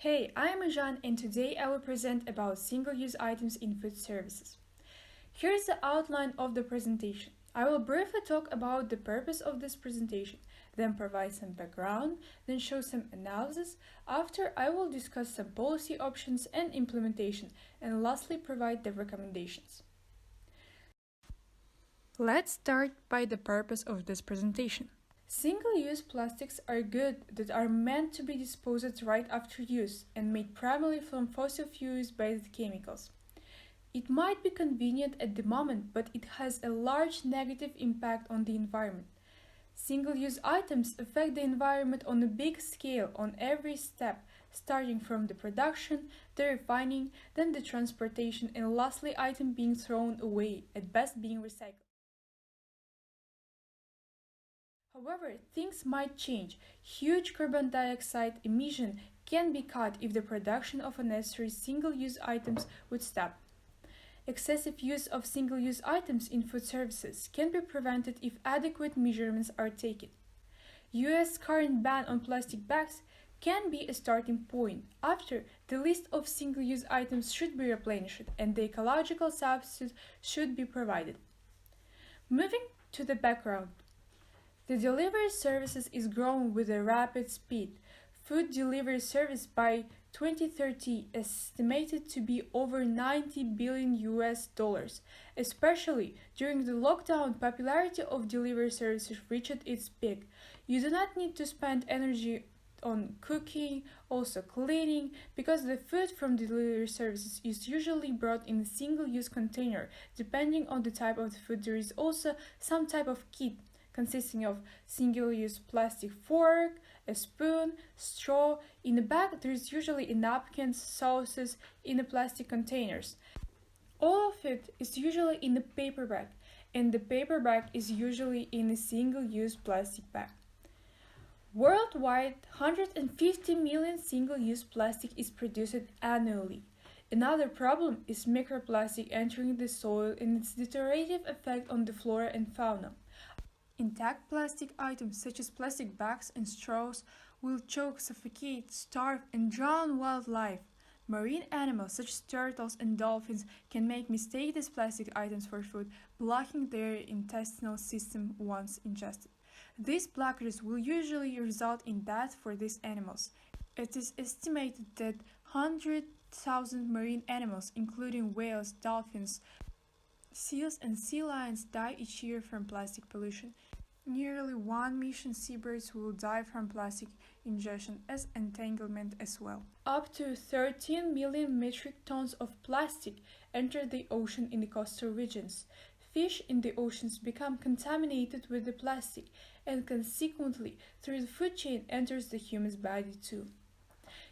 Hey, I am Ajan and today I will present about single-use items in food services. Here is the outline of the presentation. I will briefly talk about the purpose of this presentation, then provide some background, then show some analysis. After, I will discuss some policy options and implementation, and lastly provide the recommendations. Let's start by the purpose of this presentation. Single-use plastics are goods that are meant to be disposed right after use and made primarily from fossil fuels-based chemicals. It might be convenient at the moment, but it has a large negative impact on the environment. Single-use items affect the environment on a big scale on every step, starting from the production, the refining, then the transportation, and lastly item being thrown away, at best being recycled. However, things might change. Huge carbon dioxide emission can be cut if the production of unnecessary single-use items would stop. Excessive use of single-use items in food services can be prevented if adequate measurements are taken. US current ban on plastic bags can be a starting point. After, the list of single-use items should be replenished and the ecological substitute should be provided. Moving to the background. The delivery services is growing with a rapid speed. Food delivery service by 2030 is estimated to be over 90 billion US dollars. Especially during the lockdown, popularity of delivery services reached its peak. You do not need to spend energy on cooking, also cleaning, because the food from delivery services is usually brought in a single-use container. Depending on the type of the food, there is also some type of kit consisting of single-use plastic fork, a spoon, straw. In the bag, there is usually a napkin, sauces in the plastic containers. All of it is usually in a paper bag, and the paper bag is usually in a single-use plastic bag. Worldwide, 150 million single-use plastic is produced annually. Another problem is microplastic entering the soil and its deteriorative effect on the flora and fauna. Intact plastic items such as plastic bags and straws will choke, suffocate, starve, and drown wildlife. Marine animals such as turtles and dolphins can mistake these plastic items for food, blocking their intestinal system once ingested. These blockages will usually result in death for these animals. It is estimated that 100,000 marine animals, including whales, dolphins, seals, and sea lions, die each year from plastic pollution. Nearly 1 million seabirds will die from plastic ingestion as entanglement as well. Up to 13 million metric tons of plastic enter the ocean in the coastal regions. Fish in the oceans become contaminated with the plastic and consequently through the food chain enters the human's body too.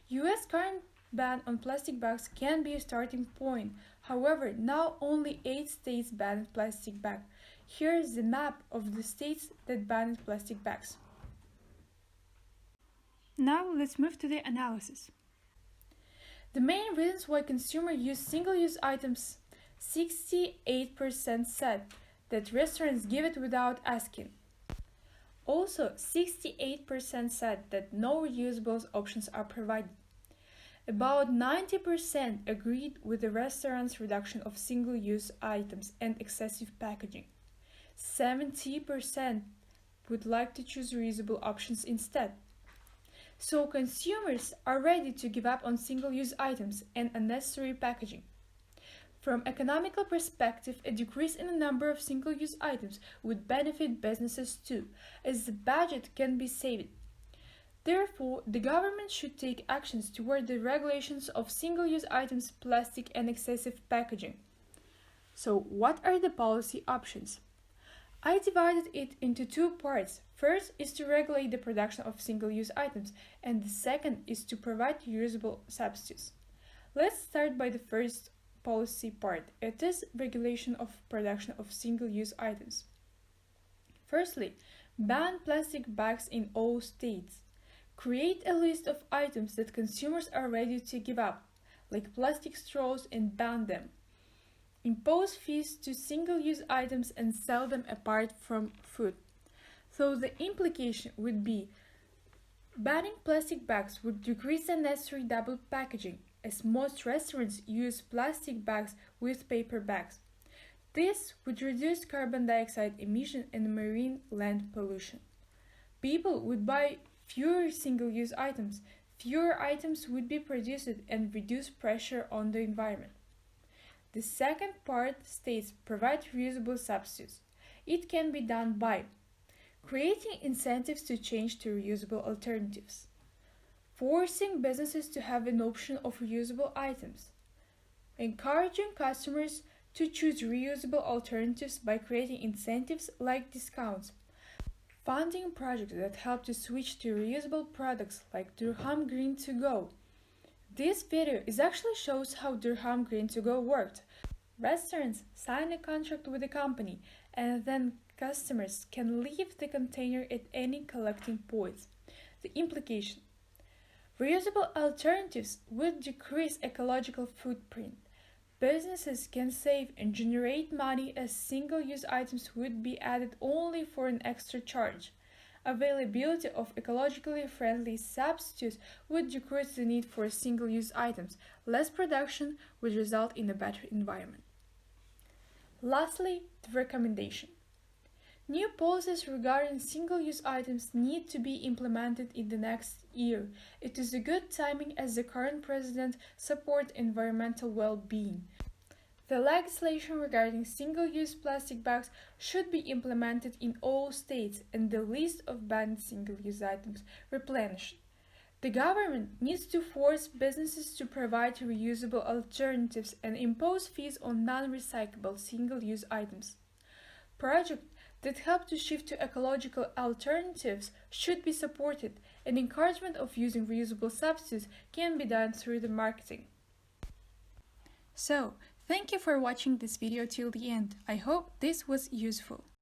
US current ban on plastic bags can be a starting point. However, now only 8 states ban plastic bags. Here is the map of the states that banned plastic bags. Now let's move to the analysis. The main reasons why consumers use single-use items: 68% said that restaurants give it without asking. Also, 68% said that no reusable options are provided. About 90% agreed with the restaurant's reduction of single-use items and excessive packaging. 70% would like to choose reusable options instead. So consumers are ready to give up on single-use items and unnecessary packaging. From economical perspective, a decrease in the number of single-use items would benefit businesses too, as the budget can be saved. Therefore, the government should take actions toward the regulations of single-use items, plastic, and excessive packaging. So, what are the policy options? I divided it into two parts. First is to regulate the production of single-use items, and the second is to provide reusable substitutes. Let's start by the first policy part. It is regulation of production of single-use items. Firstly, ban plastic bags in all states. Create a list of items that consumers are ready to give up, like plastic straws, and ban them. Impose fees to single-use items and sell them apart from food. So the implication would be Banning plastic bags would decrease the necessary double packaging, as most restaurants use plastic bags with paper bags. This would reduce carbon dioxide emission and marine land pollution. People would buy fewer single-use items, fewer items would be produced and reduce pressure on the environment. The second part states provide reusable substitutes. It can be done by creating incentives to change to reusable alternatives, forcing businesses to have an option of reusable items, encouraging customers to choose reusable alternatives by creating incentives like discounts, funding projects that help to switch to reusable products like Durham Green to Go. This video actually shows how Durham Green to Go worked. Restaurants sign a contract with the company and then customers can leave the container at any collecting points. The implication: reusable alternatives would decrease ecological footprint. Businesses can save and generate money as single-use items would be added only for an extra charge. Availability of ecologically friendly substitutes would decrease the need for single-use items. Less production would result in a better environment. Lastly, the recommendation. New policies regarding single-use items need to be implemented in the next year. It is a good timing as the current president supports environmental well-being. The legislation regarding single-use plastic bags should be implemented in all states and the list of banned single-use items replenished. The government needs to force businesses to provide reusable alternatives and impose fees on non-recyclable single-use items. Projects that help to shift to ecological alternatives should be supported, and encouragement of using reusable substitutes can be done through the marketing. So, thank you for watching this video till the end. I hope this was useful.